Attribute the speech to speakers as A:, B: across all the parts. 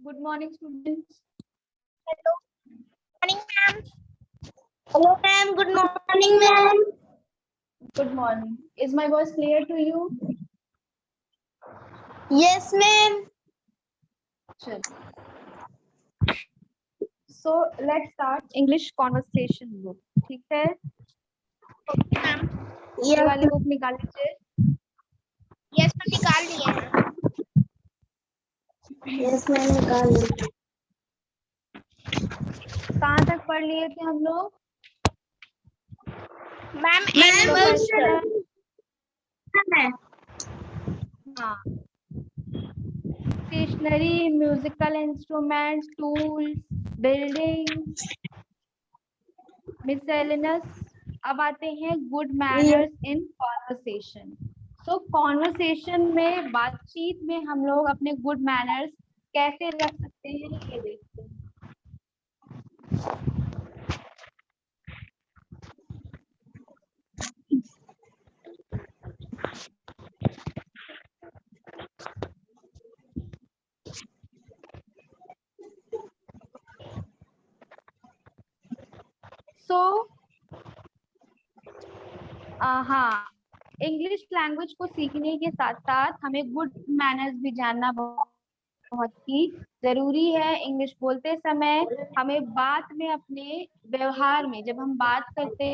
A: Good morning, students.
B: Hello. Morning, ma'am. Hello, ma'am. Good morning, ma'am.
A: Good morning. Is my voice clear to you?
B: Yes, ma'am.
A: Sure. So let's start English conversation book. ठीक है?
B: Ma'am.
A: ये
B: Yes.
A: वाली book निकाल लीजिए.
B: Yes, ma'am. निकाल लिए हैं. Yes, ma'am. निकाल लिए.
A: कहाँ तक पढ़ लिए थे हम लोग?
B: Ma'am,
A: animals. हाँ. Stationery, musical instruments, tools, buildings, miscellaneous. अब आते हैं good manners in conversation. So conversation में बातचीत में हम लोग अपने good manners कैसे रख सकते हैं ये देखते हैं. So हाँ, इंग्लिश लैंग्वेज को सीखने के साथ साथ हमें गुड मैनर्स भी जानना बहुत ही जरूरी है. इंग्लिश बोलते समय हमें बात में, अपने व्यवहार में, जब हम बात करते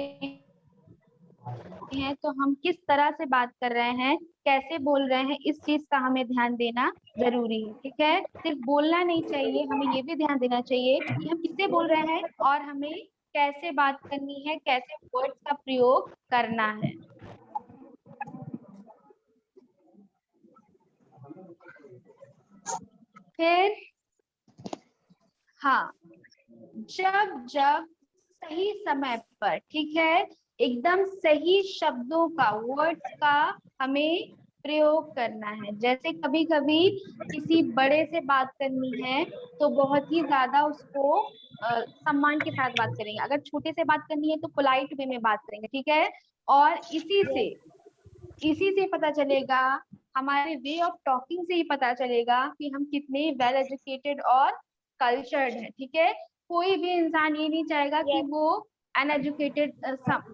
A: हैं तो हम किस तरह से बात कर रहे हैं, कैसे बोल रहे हैं, इस चीज का हमें ध्यान देना जरूरी है. ठीक है? सिर्फ बोलना नहीं चाहिए, हमें ये भी ध्यान देना चाहिए कि हम किससे बोल रहे हैं और हमें कैसे बात करनी है, कैसे वर्ड्स का प्रयोग करना है. फिर हाँ, जब जब सही समय पर, ठीक है, एकदम सही शब्दों का, वर्ड्स का हमें प्रयोग करना है. जैसे कभी कभी किसी बड़े से बात करनी है तो बहुत ही ज्यादा उसको सम्मान के साथ बात करेंगे. अगर छोटे से बात करनी है तो पोलाइट वे में बात करेंगे. ठीक है? और इसी से पता चलेगा, हमारे वे ऑफ टॉकिंग से ही पता चलेगा कि हम कितने वेल एजुकेटेड और कल्चर्ड है. ठीक है? कोई भी इंसान ये नहीं चाहेगा कि वो अनएजुकेटेड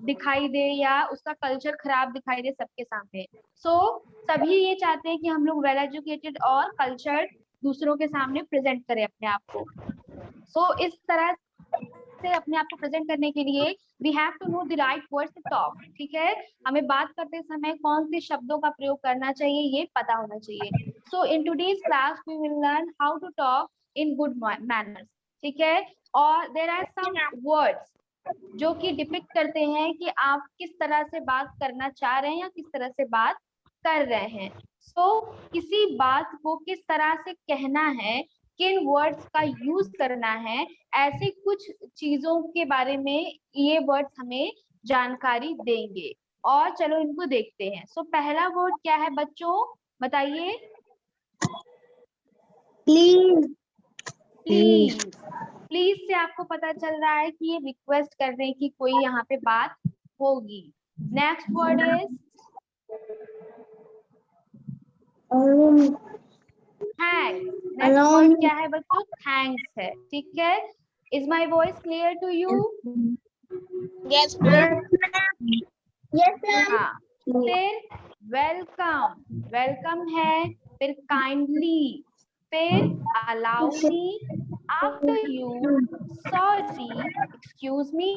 A: दिखाई दे या उसका कल्चर खराब दिखाई दे सबके सामने. सो सभी ये चाहते हैं कि हम लोग वेल एजुकेटेड और कल्चर्ड दूसरों के सामने प्रेजेंट करें अपने आप को. सो इस तरह से अपने आप को प्रेजेंट करने के लिए we have to know the right words to talk. ठीक है? हमें बात करते समय कौन से शब्दों का प्रयोग करना चाहिए ये पता होना चाहिए. So in today's class we will learn how to talk in good manners. ठीक है? और देयर आर सम वर्ड्स जो कि डिपिक्ट करते हैं कि आप किस तरह से बात करना चाह रहे हैं या किस तरह से बात कर रहे हैं. सो किसी बात को किस तरह से कहना है, किन वर्ड्स का यूज करना है, ऐसे कुछ चीजों के बारे में ये वर्ड्स हमें जानकारी देंगे. और चलो इनको देखते हैं. सो पहला वर्ड क्या है बच्चों, बताइए.
B: Please.
A: प्लीज. प्लीज से आपको पता चल रहा है कि ये रिक्वेस्ट कर रहे हैं कि कोई यहाँ पे बात होगी. Next word is thanks. Next word क्या है बच्चों? थैंक्स है. ठीक है? Is my voice clear to you?
B: Yes, ma'am. Yes, ma'am.
A: हाँ. फिर वेलकम. वेलकम है. फिर काइंडली. फिर allow me, after you, sorry, excuse me,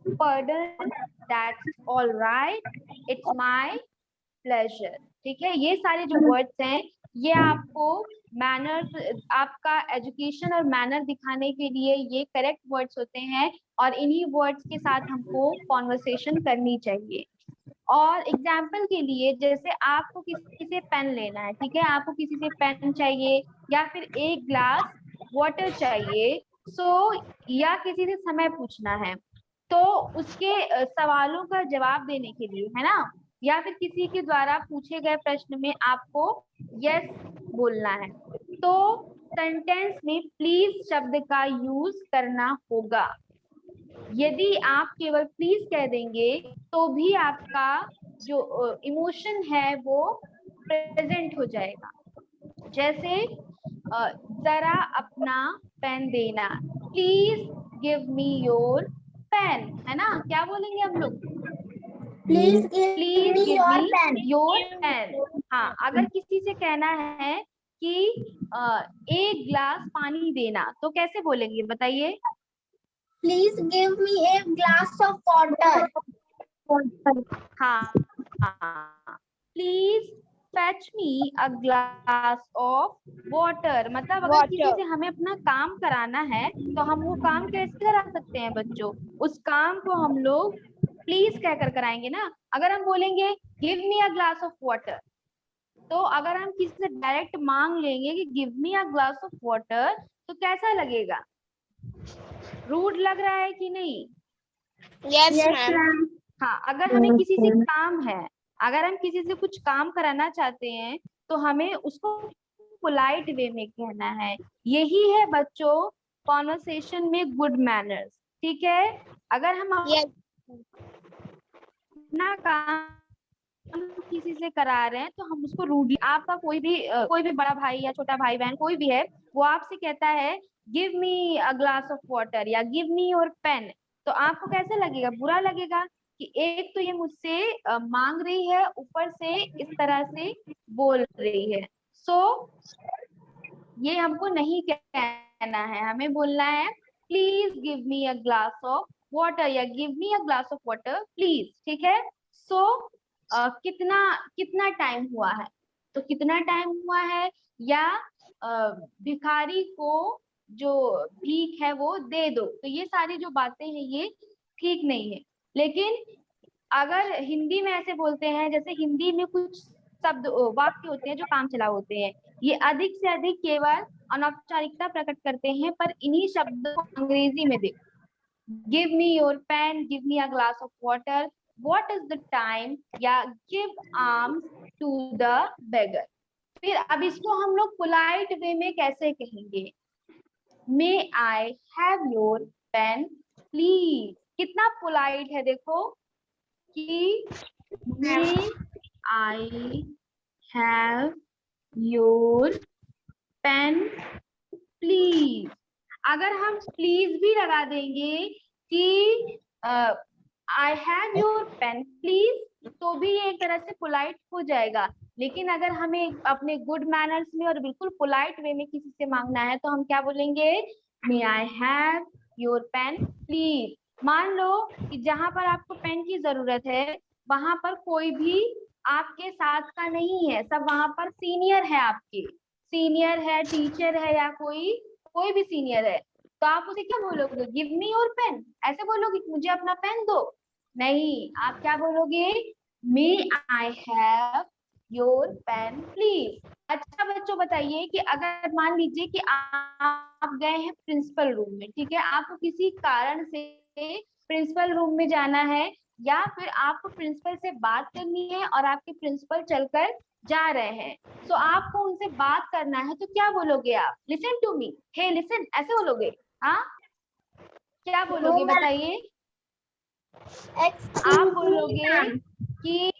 A: pardon, that's all right, it's my pleasure. ठीक है? ये सारे जो वर्ड्स हैं ये आपको मैनर, आपका एजुकेशन और मैनर दिखाने के लिए ये करेक्ट वर्ड्स होते हैं और इन्हीं वर्ड्स के साथ हमको कॉन्वर्सेशन करनी चाहिए. और एग्जाम्पल के लिए, जैसे आपको किसी से पेन लेना है. ठीक है? आपको किसी से पेन चाहिए या फिर एक ग्लास वाटर चाहिए. या किसी से समय पूछना है तो उसके सवालों का जवाब देने के लिए, है ना, या फिर किसी के द्वारा पूछे गए प्रश्न में आपको यस बोलना है तो सेंटेंस में प्लीज शब्द का यूज करना होगा. यदि आप केवल प्लीज कह देंगे तो भी आपका जो इमोशन है वो प्रेजेंट हो जाएगा. जैसे जरा अपना पेन देना, please give me your pen, है ना? क्या बोलेंगे हम लोग?
B: Please
A: please
B: me
A: give
B: your
A: me
B: pen.
A: Your pen. हाँ, अगर किसी से कहना है कि एक ग्लास पानी देना, तो कैसे बोलेंगे बताइए?
B: Please give me a glass of water.
A: हाँ, please fetch me a glass of water. मतलब अगर किसी से हमें अपना काम कराना है तो हम वो काम कैसे करा सकते हैं बच्चों? उस काम को हम लोग प्लीज कहकर कराएंगे ना। अगर हम बोलेंगे give me a glass of water, तो अगर हम किसी से डायरेक्ट मांग लेंगे कि give me a glass of water, तो कैसा लगेगा? रूड लग रहा है कि नहीं?
B: Yes, ma'am.
A: हाँ, अगर हमें किसी से काम है, अगर हम किसी से कुछ काम कराना चाहते हैं, तो हमें उसको पोलाइट वे में कहना है। यही है बच्चों कॉन्वर्सेशन में गुड मैनर्स, ठीक है? अगर हम
B: Yes.
A: अपना काम किसी से करा रहे हैं तो हम उसको रूडली, आपका कोई भी बड़ा भाई या छोटा भाई बहन कोई भी है, वो आपसे कहता है give me a glass of water या गिव मी योर पेन, तो आपको कैसे लगेगा? बुरा लगेगा कि एक तो ये मुझसे मांग रही है, ऊपर से इस तरह से बोल रही है। सो ये हमको नहीं कहना है, हमें बोलना है please give me a glass of water या give me a glass of water please, ठीक है? सो कितना कितना टाइम हुआ है, तो कितना टाइम हुआ है, या भिखारी को जो भीख है वो दे दो, तो ये सारी जो बातें हैं ये ठीक नहीं है। लेकिन अगर हिंदी में ऐसे बोलते हैं, जैसे हिंदी में कुछ शब्द वाक्य होते हैं जो काम चलाऊ होते हैं, ये अधिक से अधिक केवल अनौपचारिकता प्रकट करते हैं, पर इन्हीं शब्दों को अंग्रेजी में देखो, give me your pen, give me a glass of water, what is the time, या give arms to the beggar. फिर अब इसको हम लोग पोलाइट वे में कैसे कहेंगे? May I have your pen please. कितना पोलाइट है देखो कि may I have your pen please. अगर हम प्लीज भी लगा देंगे कि I have your pen please, तो भी ये एक तरह से पोलाइट हो जाएगा। लेकिन अगर हमें अपने गुड मैनर्स में और बिल्कुल पोलाइट वे में किसी से मांगना है, तो हम क्या बोलेंगे? May I have your pen please. मान लो कि जहां पर आपको पेन की जरूरत है, वहां पर कोई भी आपके साथ का नहीं है, सब वहां पर सीनियर है, आपके सीनियर है, टीचर है, या कोई कोई भी सीनियर है, तो आप उसे क्या बोलोगे? गिव मी योर पेन, ऐसे बोलोगे कि मुझे अपना पेन दो? नहीं, आप क्या बोलोगे? May I have your pen please. अच्छा बच्चों बताइए कि अगर मान लीजिए कि आप गए हैं प्रिंसिपल रूम में, ठीक है, आपको किसी कारण से प्रिंसिपल रूम में जाना है, या फिर आपको प्रिंसिपल से बात करनी है और आपके प्रिंसिपल चलकर जा रहे हैं, तो आपको उनसे बात करना है, तो क्या बोलोगे आप? Listen to me, hey listen, ऐसे बोलोगे? हाँ, क्या बोलोगे बताइए? आप बोलोगे कि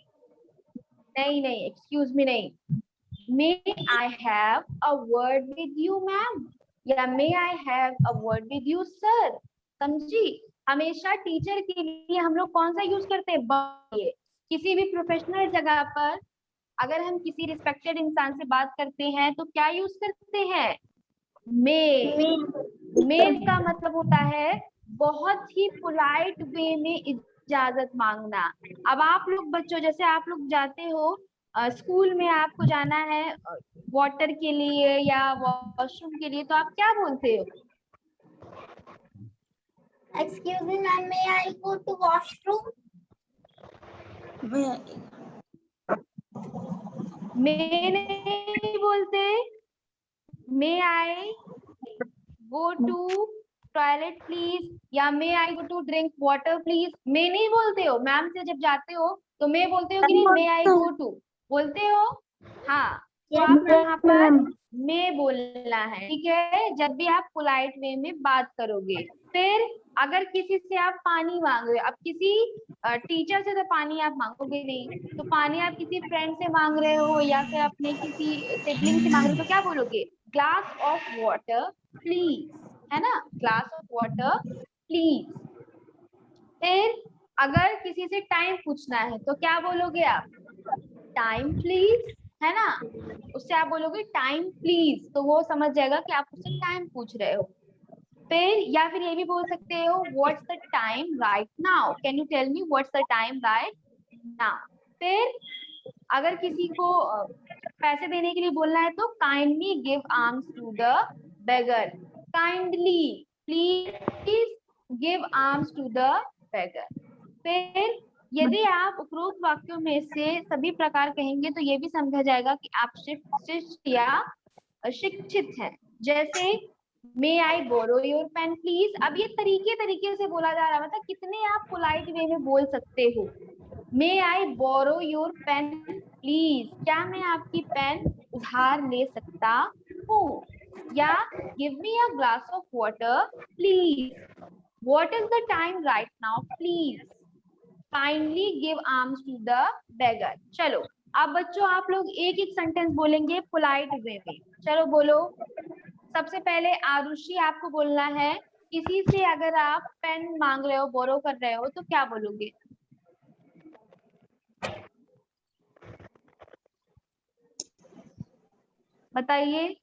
A: नहीं नहीं, एक्सक्यूज मी नहीं, may I have a word with you ma'am, या may I have a word with you sir. समझी? हमेशा टीचर के लिए हम लोग कौन सा यूज करते हैं? किसी भी प्रोफेशनल जगह पर अगर हम किसी रिस्पेक्टेड इंसान से बात करते हैं तो क्या यूज करते हैं? मे। मे का मतलब होता है बहुत ही पोलाइट वे में इजाजत मांगना। अब आप लोग बच्चों, जैसे आप लोग जाते हो स्कूल में, आपको जाना है वाटर के लिए या वॉशरूम के लिए, तो आप क्या बोलते हो?
B: Excuse me, ma'am. May I go to washroom?
A: May नहीं बोलते, may I go to toilet please, या may I go to drink water please. May नहीं बोलते हो? मैम से जब जाते हो तो मे बोलते हो कि नहीं? मे आई गो टू बोलते हो? हाँ, तो आपको यहाँ पर मे बोलना है, ठीक है, जब भी आप पोलाइट वे में बात करोगे। फिर अगर किसी से आप पानी मांग रहे हो, अब किसी टीचर से तो पानी आप मांगोगे नहीं, तो पानी आप किसी फ्रेंड से मांग रहे हो या फिर अपने किसी सिबलिंग से मांग रहे हो, तो क्या बोलोगे? ग्लास ऑफ वाटर प्लीज, है ना, ग्लास ऑफ वाटर प्लीज। फिर अगर किसी से टाइम पूछना है तो क्या बोलोगे आप? टाइम प्लीज, है ना, उससे आप बोलोगे टाइम प्लीज, तो वो समझ जाएगा कि आप उससे टाइम पूछ रहे हो। फिर या फिर ये भी बोल सकते हो what's the time right now, can you tell me what's the time right now. फिर अगर किसी को पैसे देने के लिए बोलना है तो kindly give arms to the beggar, kindly please give arms to the beggar. फिर यदि आप उपरोक्त वाक्यों में से सभी प्रकार कहेंगे तो ये भी समझा जाएगा कि आप शिक्षित या शिक्षित हैं। जैसे मे I borrow your pen please, अब ये तरीके तरीके से बोला जा रहा है, मतलब कितने आप पोलाइट वे में बोल सकते हो। May I borrow your pen please, क्या मैं आपकी पेन उधार ले सकता हूँ? या give me a glass of water please, what is the time right now please, kindly give arms to the beggar. चलो अब बच्चों आप लोग एक एक सेंटेंस बोलेंगे पोलाइट वे में। चलो बोलो। सबसे पहले आरुषि आपको बोलना है, किसी से अगर आप पेन मांग रहे हो, बोरो कर रहे हो तो क्या बोलोगे? बताइए।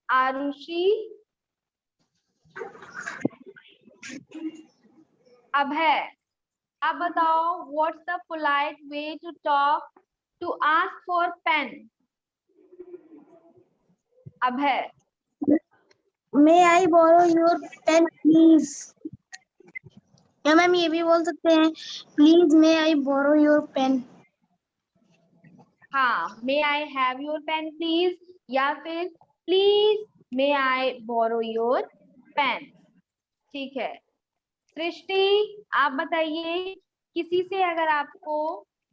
A: आरुषि, अभय, आप बताओ what's the polite way to talk to ask for pen? Abhay.
B: May I borrow your pen, please? या मैम ये भी बोल सकते हैं, please may I borrow your pen.
A: हाँ, may I have your pen please, या फिर please may I borrow your pen. ठीक है। सृष्टि आप बताइए, किसी से अगर आपको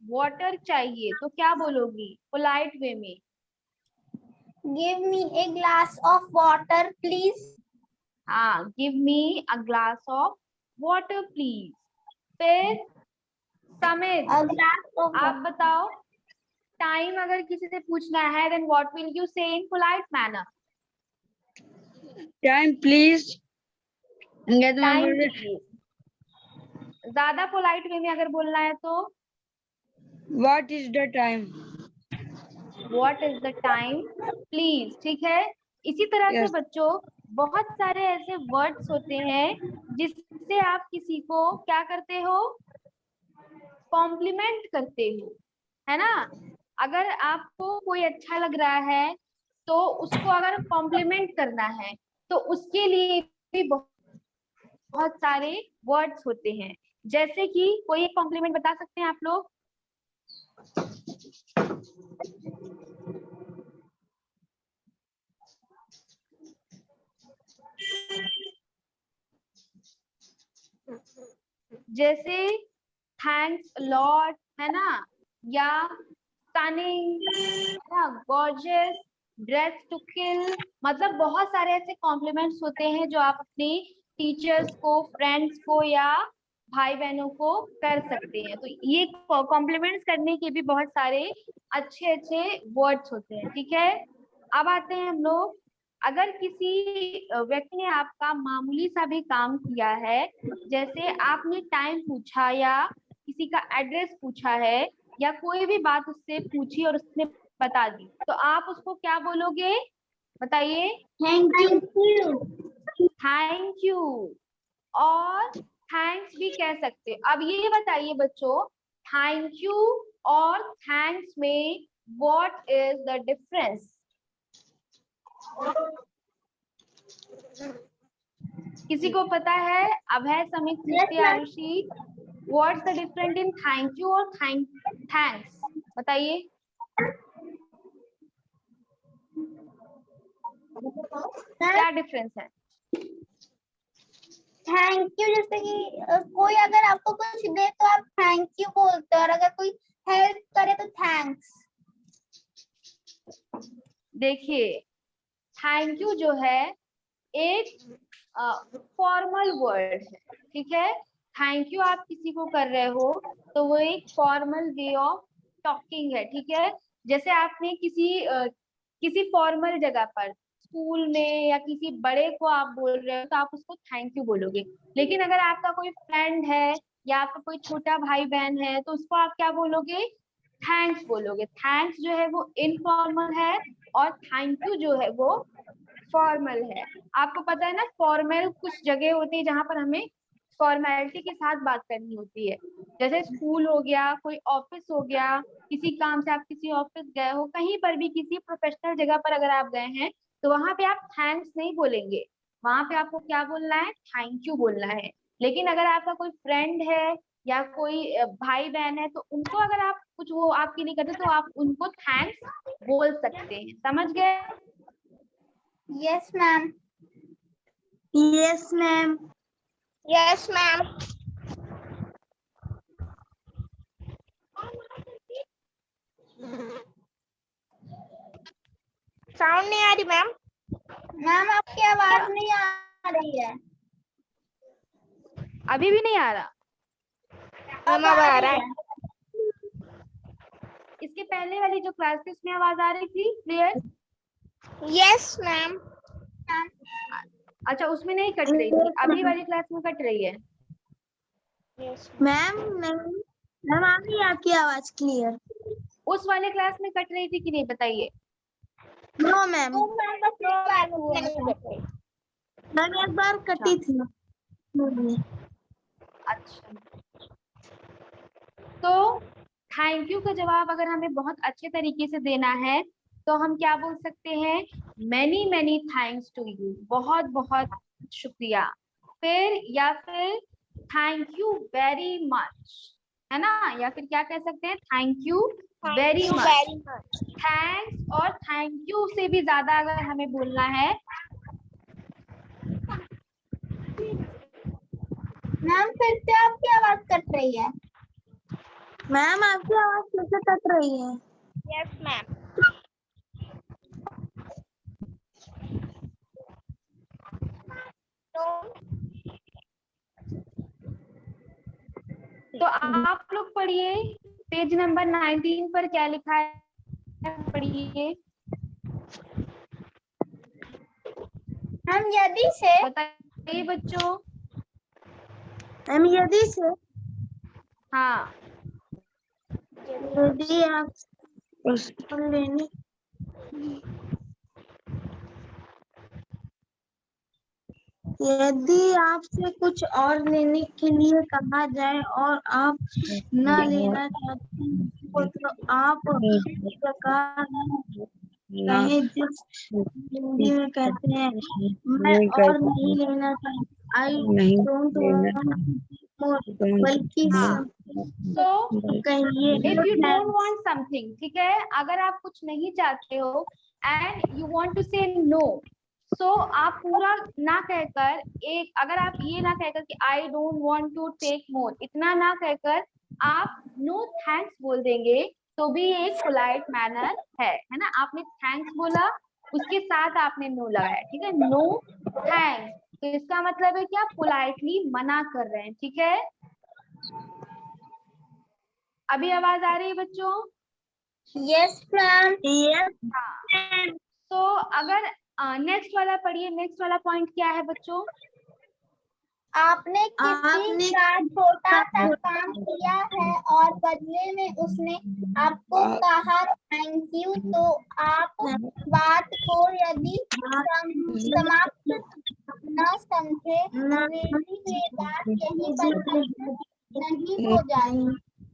A: वाटर चाहिए तो क्या बोलोगी पोलाइट वे में?
B: Give me a glass of water please.
A: हाँ, give me a glass of water please. फिर समित
B: अ ग्लास ऑफ
A: आप बताओ, टाइम अगर किसी से पूछना है then what will you say in polite manner?
C: Time please.
A: Time please. ज्यादा पोलाइट वे में अगर बोलना है तो
C: what is the time?
A: What is the time please. ठीक है। इसी तरह से
C: यस।
A: बच्चों बहुत सारे ऐसे वर्ड्स होते हैं जिससे आप किसी को क्या करते हो? कॉम्प्लीमेंट करते हो, है ना। अगर आपको कोई अच्छा लग रहा है तो उसको अगर कॉम्प्लीमेंट करना है तो उसके लिए भी बहुत सारे वर्ड्स होते हैं। जैसे कि कोई एक कॉम्प्लीमेंट बता सकते हैं आप लोग? जैसे थैंक्स लॉट, है ना, या स्टनिंग, है ना, गॉर्जियस, ड्रेस टू किल, मतलब बहुत सारे ऐसे कॉम्प्लीमेंट्स होते हैं जो आप अपने टीचर्स को, फ्रेंड्स को या भाई बहनों को कर सकते हैं। तो ये कॉम्प्लीमेंट्स करने के भी बहुत सारे अच्छे अच्छे वर्ड्स होते हैं। ठीक है। अब आते हैं हम लोग, अगर किसी व्यक्ति ने आपका मामूली सा भी काम किया है, जैसे आपने टाइम पूछा या किसी का एड्रेस पूछा है या कोई भी बात उससे पूछी और उसने बता दी, तो आप उसको क्या बोलोगे? बताइए।
B: Thank you.
A: थैंक यू और थैंक्स भी कह सकते हो। अब ये बताइए बच्चों, थैंक यू और थैंक्स में व्हाट इज द डिफरेंस? किसी को पता है? Abhay, Samit, Srishti, Arushi, what's the difference in thank you और थैंक्स? बताइए। क्या डिफरेंस है?
B: थैंक यू जैसे कि कोई अगर आपको कुछ दे तो आप थैंक यू बोलते हो, और अगर कोई हेल्प करे तो थैंक्स।
A: देखिए, थैंक यू जो है एक फॉर्मल वर्ड है, ठीक है। थैंक यू आप किसी को कर रहे हो तो वो एक फॉर्मल वे ऑफ टॉकिंग है, ठीक है। जैसे आपने किसी फॉर्मल जगह पर स्कूल में या किसी बड़े को आप बोल रहे हो तो आप उसको थैंक यू बोलोगे। लेकिन अगर आपका कोई फ्रेंड है या आपका कोई छोटा भाई बहन है तो उसको आप क्या बोलोगे, थैंक्स बोलोगे। थैंक्स जो है वो इनफॉर्मल है और थैंक यू जो है वो फॉर्मल है। आपको पता है ना, फॉर्मल कुछ जगह होती है जहां पर हमें फॉर्मेलिटी के साथ बात करनी होती है। जैसे स्कूल हो गया, कोई ऑफिस हो गया, किसी काम से आप किसी ऑफिस गए हो, कहीं पर भी किसी प्रोफेशनल जगह पर अगर आप गए हैं तो वहां पे आप थैंक्स नहीं बोलेंगे, वहां पे आपको क्या बोलना है, थैंक यू बोलना है। लेकिन अगर आपका कोई फ्रेंड है या कोई भाई बहन है तो उनको अगर आप कुछ वो आपके लिए करते तो आप उनको थैंक्स बोल सकते हैं। समझ गए?
B: Yes ma'am. Yes ma'am. Yes ma'am. Sound नहीं आ रही मैम। मैम आपकी आवाज नहीं आ रही है।
A: अभी भी नहीं आ रहा?
B: अब आ रहा है।
A: इसके पहले वाली जो क्लास थी उसमें आवाज आ रही थी क्लियर?
B: Yes ma'am.
A: अच्छा, उसमें नहीं कट रही थी, अभी वाली क्लास में कट रही है?
B: मैम नहीं, मैम आ रही है आपकी आवाज क्लियर।
A: उस वाले क्लास में कट रही थी कि नहीं बताइए?
B: No ma'am. मैम एक बार कटी थी।
A: अच्छा, तो थैंक यू का जवाब अगर हमें बहुत अच्छे तरीके से देना है तो हम क्या बोल सकते हैं, many many thanks to you, बहुत बहुत शुक्रिया। फिर या फिर थैंक यू वेरी मच, है ना? या फिर क्या कह सकते हैं, thank you very much. Thanks और थैंक यू से भी ज्यादा अगर हमें बोलना है,
B: मैम फिर से आपकी आवाज कट रही है। मैम आपकी आवाज फिर से कट रही है। Yes ma'am.
A: तो आप लोग पढ़िए पेज नंबर 19 पर क्या लिखा है, पढ़िए।
B: मैम यदि से,
A: बताइए बच्चों।
B: मैम यदि से,
A: हाँ,
B: यदि आप लेने, यदि आपसे कुछ और लेने के लिए कहा जाए और आप न लेना चाहते हो तो आप प्रकार कहें जिस हिंदी में कहते हैं मैं और नहीं लेना चाहता, आई डोंट वांट, बल्कि
A: हाँ। तो
B: कहिए
A: if you don't want something, ठीक है, अगर आप कुछ नहीं चाहते हो एंड यू वांट टू से नो, सो आप पूरा ना कहकर, एक अगर आप ये ना कहकर कि I don't want to take more, इतना ना कहकर आप नो थैंक्स बोल देंगे तो भी एक पोलाइट मैनर है ना। आपने थैंक्स बोला, उसके साथ आपने नो लगाया, ठीक है, नो थैंक्स, तो इसका मतलब है कि आप पोलाइटली मना कर रहे हैं, ठीक है। अभी आवाज आ रही है बच्चों?
B: Yes ma'am. यस।
A: हाँ, तो अगर नेक्स्ट वाला पढ़िए, नेक्स्ट वाला पॉइंट क्या है बच्चों?
B: आपने किसी का छोटा सा काम किया है और बदले में उसने आपको कहा थैंक यू, तो आप बात को यदि समाप्त न समझे मेरी ये बात यहीं पर नहीं हो जाएगी।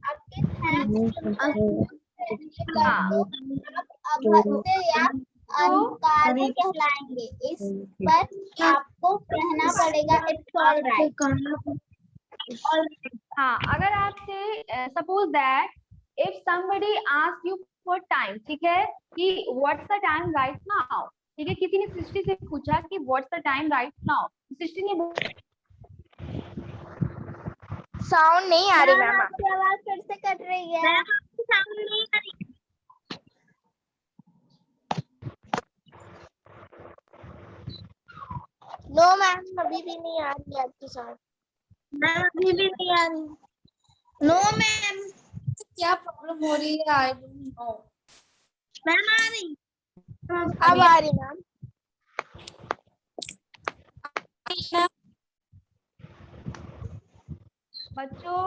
B: आपके थैंक्स
A: हाँ,
B: अब अभद्र या अनकार्य कहलाएंगे। इस पर आपको कहना पड़ेगा इट्स ऑल राइट।
A: हाँ, अगर आपसे suppose that if somebody ask you for time, ठीक है, कि what's the time right now, ठीक है, किसी ने सृष्टि से पूछा कि what's the time right now, Srishti ने
B: साउंड नहीं आ रही मैम, आपकी आवाज फिर से कट रही है। मैम आपकी साउंड नहीं आ रही। नो मैम अभी भी नहीं आ रही आपकी साउंड। मैम अभी भी नहीं आ रही। No ma'am.
D: क्या प्रॉब्लम हो रही है? I don't know.
B: मैम आ रही, अब आ रही मैम।
A: बच्चों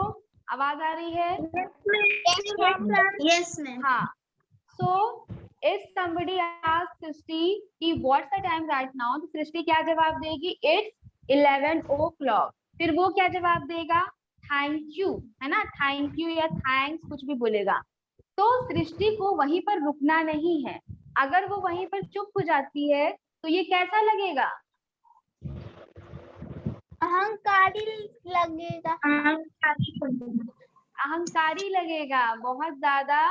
A: आवाज आ रही है?
B: Yes ma'am.
A: हाँ. So if somebody asks सृष्टि कि what's the time right now, तो सृष्टि क्या जवाब देगी? It's 11 o'clock. फिर वो क्या जवाब देगा? थैंक यू, है ना? थैंक यू या थैंक्स कुछ भी बोलेगा। तो सृष्टि को वहीं पर रुकना नहीं है। अगर वो वहीं पर चुप हो जाती है तो ये कैसा लगेगा?
B: अहंकारी लगेगा।
A: अहंकारी लगेगा, बहुत ज्यादा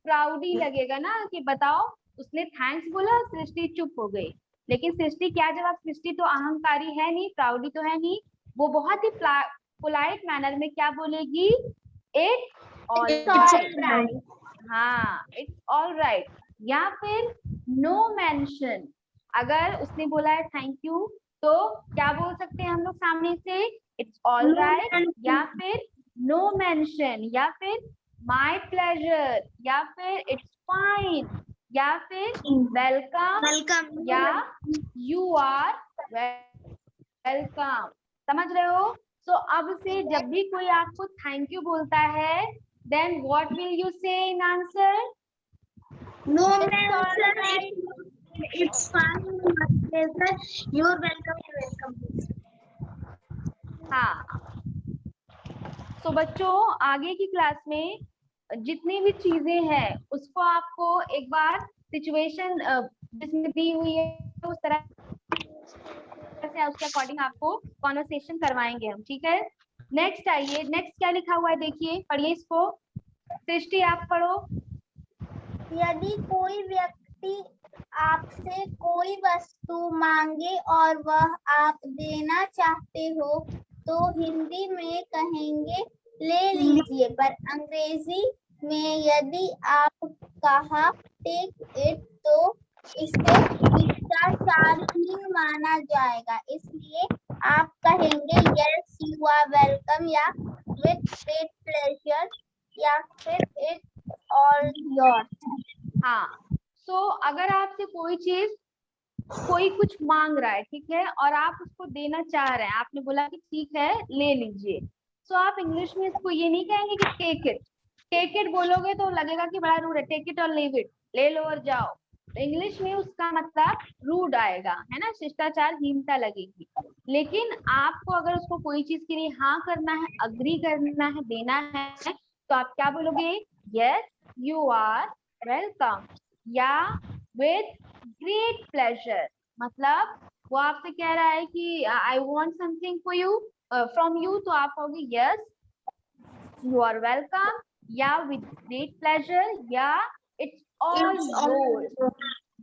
A: प्राउडी लगेगा ना, कि बताओ उसने थैंक्स बोला, सृष्टि चुप हो गई। लेकिन सृष्टि क्या जवाब? सृष्टि तो अहंकारी है नहीं, प्राउडी तो है नहीं, वो बहुत ही पोलाइट मैनर में क्या बोलेगी? It's alright. हाँ, इट्स ऑलराइट। या फिर नो मेंशन, अगर उसने बोला है थैंक यू तो क्या बोल सकते हैं हम लोग सामने से? इट्स ऑलराइट, या फिर नो मेंशन, या फिर माय प्लेजर, या फिर इट्स फाइन, या फिर वेलकम, या यू आर वेलकम। समझ रहे हो? सो अब से जब भी कोई आपको थैंक यू बोलता है, then what will you say in answer?
B: No ma'am, it's fine, you are welcome.
A: हाँ। तो बच्चों आगे की क्लास में जितनी भी चीजें हैं उसको आपको एक बार सिचुएशन जिसमें दी हुई है उस तरह से उसके अकॉर्डिंग आपको कॉन्वर्सेशन करवाएंगे हम, ठीक है? नेक्स्ट आइए, नेक्स्ट क्या लिखा हुआ है देखिए, पढ़िए इसको। सृष्टि आप पढ़ो।
B: यदि कोई व्यक्ति आपसे कोई वस्तु मांगे और वह आप देना चाहते हो तो हिंदी में कहेंगे ले लीजिए, पर अंग्रेजी में यदि आप कहा टेक इट तो इसे शिष्टाचारहीन माना जाएगा। इसलिए आप कहेंगे यस यू आर वेलकम, या विथ ग्रेट प्लेजर, या फिर इट्स ऑल योर्स।
A: हाँ, सो अगर आपसे कोई कुछ मांग रहा है, ठीक है, और आप उसको देना चाह रहे हैं, आपने बोला कि ठीक है ले लीजिए, सो आप इंग्लिश में इसको ये नहीं कहेंगे कि टेक इट बोलोगे तो लगेगा कि बड़ा रूड है, टेक इट और लीव इट, ले लो और जाओ। तो इंग्लिश में उसका मतलब रूड आएगा, है ना, शिष्टाचारहीनता लगेगी। लेकिन आपको अगर उसको कोई चीज के लिए हाँ करना है, अग्री करना है, देना है, तो आप क्या बोलोगे? यस यू आर वेलकम, या विथ ग्रेट प्लेजर। मतलब वो आपसे कह रहा है कि I want something for you, from you, तो आप कहोगे यस यू आर वेलकम, या विथ ग्रेट प्लेजर, या इट्स ऑल योर्स।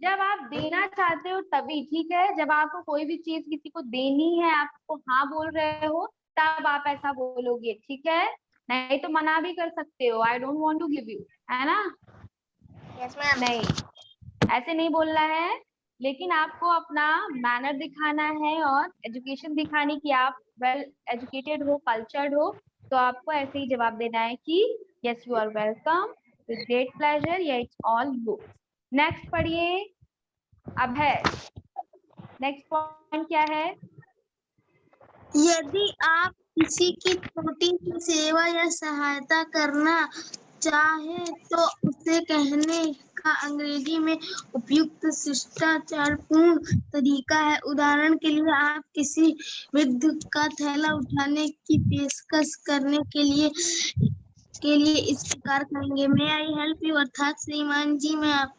A: जब आप देना चाहते हो तभी, ठीक है, जब आपको कोई भी चीज किसी को देनी है, आपको हाँ बोल रहे हो, तब आप ऐसा बोलोगे, ठीक है? नहीं तो मना भी कर सकते हो, I don't want to give you, है ना?
B: Yes ma'am.
A: नहीं, ऐसे नहीं बोलना है। लेकिन आपको अपना मैनर दिखाना है और एजुकेशन दिखानी कि आप वेल एजुकेटेड हो, कल्चर्ड हो, तो आपको ऐसे ही जवाब देना है कि yes you are welcome, with great pleasure, या इट्स ऑल यू। नेक्स्ट पढ़िए। अब है नेक्स्ट पॉइंट क्या है?
B: यदि आप किसी की छोटी सी सेवा या सहायता करना चाहे तो उसे कहने का अंग्रेजी में उपयुक्त शिष्टाचारपूर्ण तरीका है। उदाहरण के लिए आप किसी वृद्ध का थैला उठाने की पेशकश करने के लिए इस प्रकार कहेंगे, मे आई हेल्प यू, अर्थात श्रीमान जी मैं आप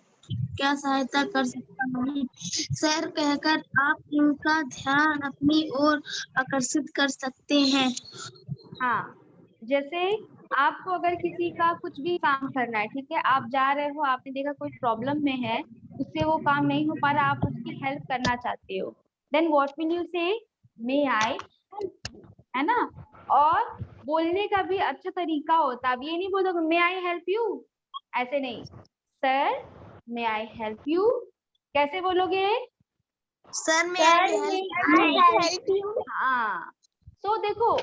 B: क्या सहायता कर सकता हूँ। सर कहकर आप इनका ध्यान अपनी ओर आकर्षित कर सकते हैं।
A: हाँ, जैसे आपको अगर किसी का कुछ भी काम करना है, ठीक है, आप जा रहे हो, आपने देखा कोई प्रॉब्लम में है, उससे वो काम नहीं हो पा रहा, आप उसकी हेल्प करना चाहते हो, देन व्हाट विल यू से? मे आई, है ना? और बोलने का भी अच्छा तरीका होता है। अब ये नहीं बोलोगे मे आई हेल्प यू, ऐसे नहीं, sir may I help you, कैसे बोलोगे?
B: सर मैं हेल्प यू।
A: हाँ, सो देखो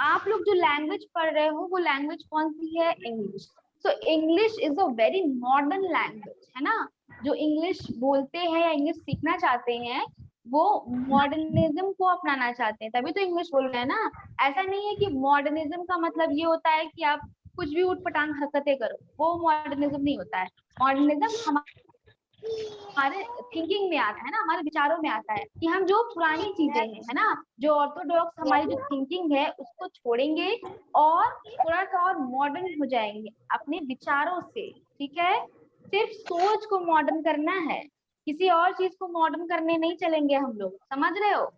A: आप लोग जो लैंग्वेज पढ़ रहे हो वो लैंग्वेज कौन सी है? English. So English is a very modern language, है ना। जो इंग्लिश बोलते हैं या इंग्लिश सीखना चाहते हैं वो मॉडर्निज्म को अपनाना चाहते हैं, तभी तो इंग्लिश बोल रहे हैं ना। ऐसा नहीं है कि मॉडर्निज्म का मतलब ये होता है कि आप कुछ भी उठपटांग हरकतें करो, वो मॉडर्निज्म नहीं होता है। मॉडर्निज्म हमारे थिंकिंग में आता है ना, हमारे विचारों में आता है कि हम जो पुरानी चीजें हैं, है ना, जो ऑर्थोडॉक्स हमारी जो थिंकिंग है उसको छोड़ेंगे और थोड़ा सा और मॉडर्न हो जाएंगे अपने विचारों से। ठीक है, सिर्फ सोच को मॉडर्न करना है, किसी और चीज को मॉडर्न करने नहीं चलेंगे हम लोग, समझ रहे हो।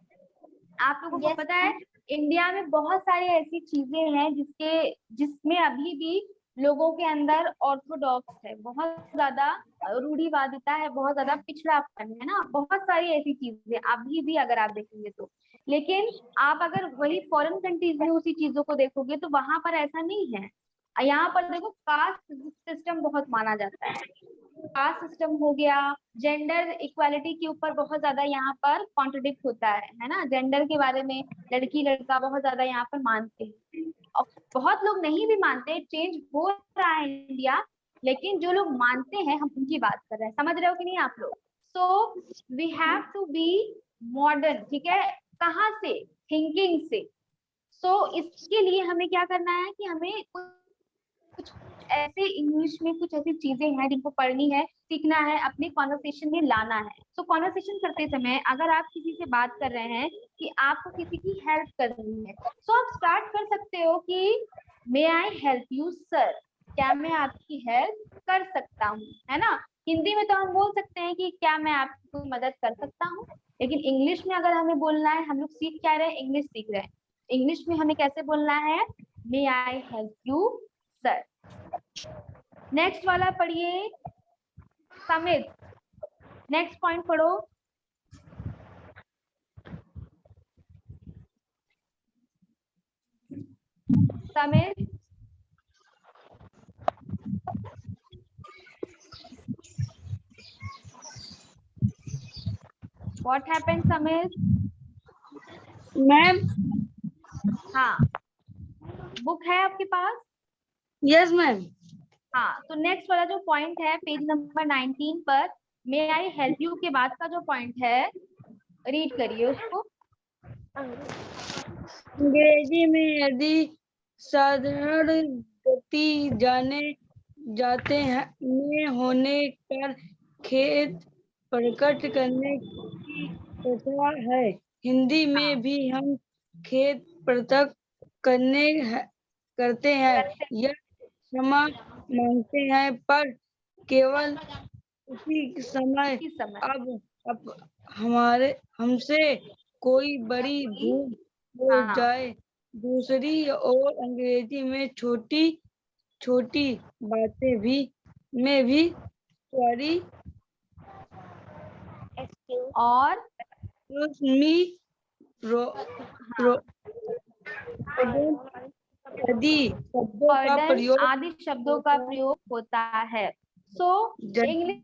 A: आप लोगों को
B: Yes,
A: पता है इंडिया में बहुत सारी ऐसी चीजें हैं जिसमें अभी भी लोगों के अंदर ऑर्थोडॉक्स है, बहुत ज्यादा रूढ़िवादिता है, बहुत ज्यादा पिछड़ापन है ना, बहुत सारी ऐसी चीजें अभी भी अगर आप देखेंगे तो। लेकिन आप अगर वही फॉरेन कंट्रीज में उसी चीजों को देखोगे तो वहां पर ऐसा नहीं है। यहाँ पर देखो कास्ट सिस्टम बहुत माना जाता है, कास्ट सिस्टम हो गया, जेंडर इक्वालिटी के ऊपर बहुत ज्यादा यहाँ पर कॉन्ट्रडिक्ट होता है ना, जेंडर के बारे में लड़की लड़का बहुत ज्यादा यहाँ पर मानते हैं। और बहुत लोग नहीं भी मानते, चेंज हो रहा है इंडिया, लेकिन जो लोग मानते हैं हम उनकी बात कर रहे हैं, समझ रहे हो कि नहीं आप लोग। So we have to be modern, ठीक है, कहाँ से? थिंकिंग से। सो इसके लिए हमें क्या करना है कि हमें कुछ ऐसे इंग्लिश में कुछ ऐसी चीजें हैं जिनको पढ़नी है, सीखना है, अपने कॉन्वर्सेशन में लाना है। सो कॉन्वर्सेशन करते समय अगर आप किसी से बात कर रहे हैं कि आपको किसी की हेल्प करनी है, तो आप स्टार्ट कर सकते हो कि may I help you sir, क्या मैं आपकी हेल्प कर सकता हूँ, है ना। हिंदी में तो हम बोल सकते हैं कि क्या मैं आपकी मदद कर सकता हूँ, लेकिन इंग्लिश में अगर हमें बोलना है, हम लोग सीख क्या रहे हैं? इंग्लिश सीख रहे हैं। इंग्लिश में हमें कैसे बोलना है? May I help you sir. Next वाला पढ़िए समित, नेक्स्ट पॉइंट पढ़ो। Samit, what happened Samit?
C: Ma'am.
A: हाँ, बुक है आपके पास?
C: Yes ma'am.
A: हाँ, तो नेक्स्ट वाला जो पॉइंट है पेज नंबर 19 पर, मे आई हेल्प यू के बाद का जो पॉइंट है, रीड करिए उसको।
C: अंग्रेजी में यदि साधारण गति जाने जाते हैं में होने पर खेद प्रकट करने की प्रथा है, हिंदी
A: हाँ,
C: में भी हम खेद प्रकट करते हैं या क्षमा मांगते हैं, पर केवल उसी समय
A: किस समय?
C: अब हमसे कोई बड़ी भूल हो
A: हाँ,
C: जाए। दूसरी ओर अंग्रेजी में छोटी छोटी बातें भी सॉरी,
A: और
C: मी,
A: हाँ,
C: यदि शब्दों का
A: पर्डन
C: प्रयोग
A: आदि शब्दों का प्रयोग होता है। सो इंग्लिश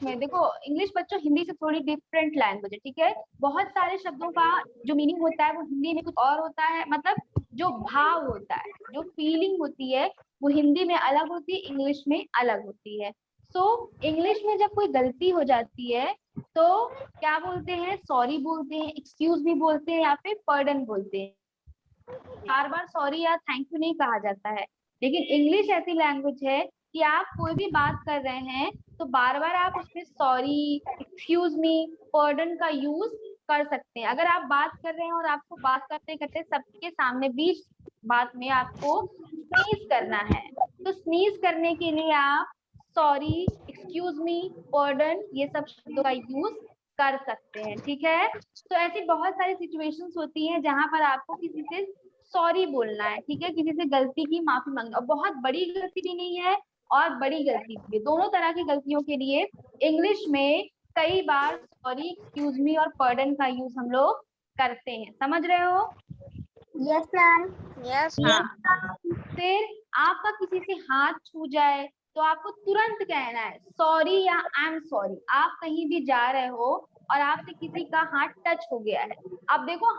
A: में देखो, इंग्लिश बच्चों हिंदी से थोड़ी डिफरेंट लैंग्वेज है, ठीक है। बहुत सारे शब्दों का जो मीनिंग होता है वो हिंदी में कुछ और होता है, मतलब जो भाव होता है, जो फीलिंग होती है वो हिंदी में अलग होती है, इंग्लिश में अलग होती है। सो इंग्लिश में जब कोई गलती हो जाती है तो क्या बोलते हैं? सॉरी बोलते हैं, एक्सक्यूज मी बोलते हैं, या फिर पर्डन बोलते हैं। बार बार सॉरी या थैंक यू नहीं कहा जाता है। लेकिन इंग्लिश ऐसी लैंग्वेज है कि आप कोई भी बात कर रहे हैं तो बार बार आप उसमें सॉरी, एक्सक्यूज मी, पर्डन का यूज कर सकते हैं। अगर आप बात कर रहे हैं और आपको बात करते करते सबके सामने बीच बात में आपको स्नीज करना है, तो स्नीज करने के लिए आप सॉरी, एक्सक्यूज मी, पर्डन, ये सब शब्दों का यूज कर सकते हैं, ठीक है। तो ऐसी बहुत सारी सिचुएशंस होती हैं जहां पर आपको किसी से सॉरी बोलना है, ठीक है, किसी से गलती की माफी मांगना। और बहुत बड़ी गलती भी नहीं है और बड़ी गलती भी है, दोनों तरह की गलतियों के लिए इंग्लिश में कई बार सॉरी, एक्सक्यूज मी और पर्डन का यूज हम लोग करते हैं, समझ रहे हो।
B: Yes ma'am.
A: हाँ, फिर आपका किसी से हाथ छू जाए तो आपको तुरंत कहना है सॉरी या आई एम सॉरी। आप कहीं भी जा रहे हो और आपसे किसी का हाथ टच हो गया है। अब देखो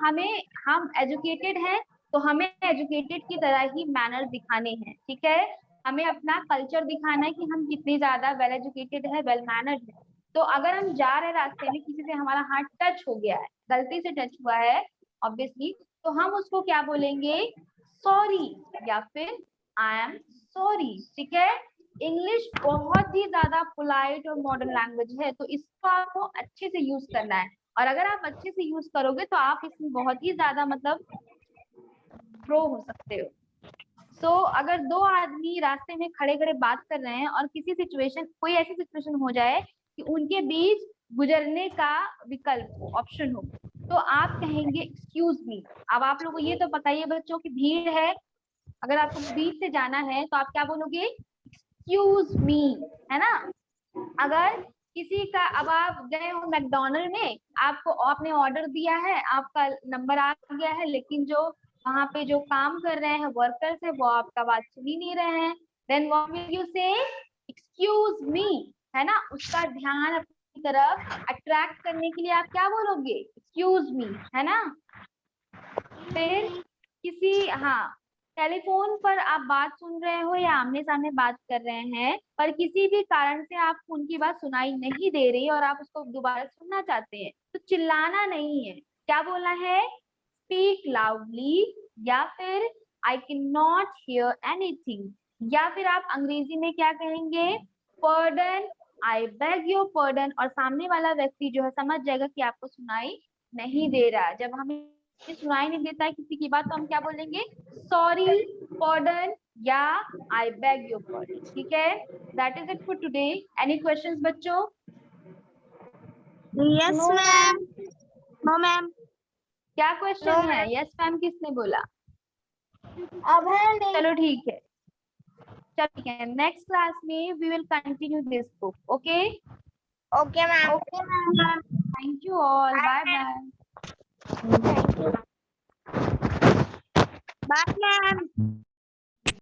A: हम एजुकेटेड हैं तो हमें एजुकेटेड की तरह ही मैनर दिखाने हैं, ठीक है। हमें अपना कल्चर दिखाना है कि हम कितने ज्यादा वेल एजुकेटेड है, वेल मैनर्ड है। तो अगर हम जा रहे रास्ते में किसी से हमारा हाथ टच हो गया है, गलती से टच हुआ है ऑब्वियसली, तो हम उसको क्या बोलेंगे, सॉरी या फिर आई एम सॉरी, ठीक है। इंग्लिश बहुत ही ज्यादा पोलाइट और मॉडर्न लैंग्वेज है, तो इसको आपको अच्छे से यूज करना है। और अगर आप अच्छे से यूज करोगे तो आप इसमें बहुत ही ज्यादा मतलब प्रो हो सकते हो। सो अगर दो आदमी रास्ते में खड़े खड़े बात कर रहे हैं और कोई ऐसी सिचुएशन हो जाए कि उनके बीच गुजरने का विकल्प हो, ऑप्शन हो, तो आप कहेंगे एक्सक्यूज मी। अब आप लोगों को ये तो पता ही है बच्चों की भीड़ है, अगर आपको बीच से जाना है तो आप क्या बोलोगे, एक्सक्यूज मी, है ना। अगर किसी का, अब आप गए हो मैकडोनल्ड में, आपने ऑर्डर दिया है, आपका नंबर आ गया है, लेकिन जो वहां पे जो काम कर रहे हैं वर्कर्स है वो आपका बात सुन ही नहीं रहे हैं, देन व्हाट विल यू से, एक्सक्यूज मी, है ना। उसका ध्यान अपनी तरफ अट्रैक्ट करने के लिए आप क्या बोलोगे, एक्सक्यूज मी, है ना। फिर हाँ, टेलीफोन पर आप बात सुन रहे हो या आमने सामने बात कर रहे हैं, पर किसी भी कारण से आपको उनकी बात सुनाई नहीं दे रही और आप उसको दोबारा सुनना चाहते हैं, तो चिल्लाना नहीं है, क्या बोलना है, स्पीक लाउडली, या फिर I can not hear anything, या फिर आप अंग्रेजी में क्या कहेंगे, pardon, I beg your pardon, और सामने वाला व्यक्ति जो है समझ जाएगा कि आपको सुनाई नहीं दे रहा। जब हमें सुनाई नहीं देता है किसी की बात तो हम क्या बोलेंगे, सॉरी, पर्डन या आई बेग योर पर्डन, ठीक है। That is it for today. Any questions बच्चों?
B: Yes ma'am. No ma'am.
A: क्या क्वेश्चन है? यस मैम किसने बोला?
B: अब है नहीं।
A: चलो ठीक है, ठीक है, नेक्स्ट क्लास में we will continue this book, okay.
B: Okay ma'am.
A: Thank you all, bye bye.
B: Thank you.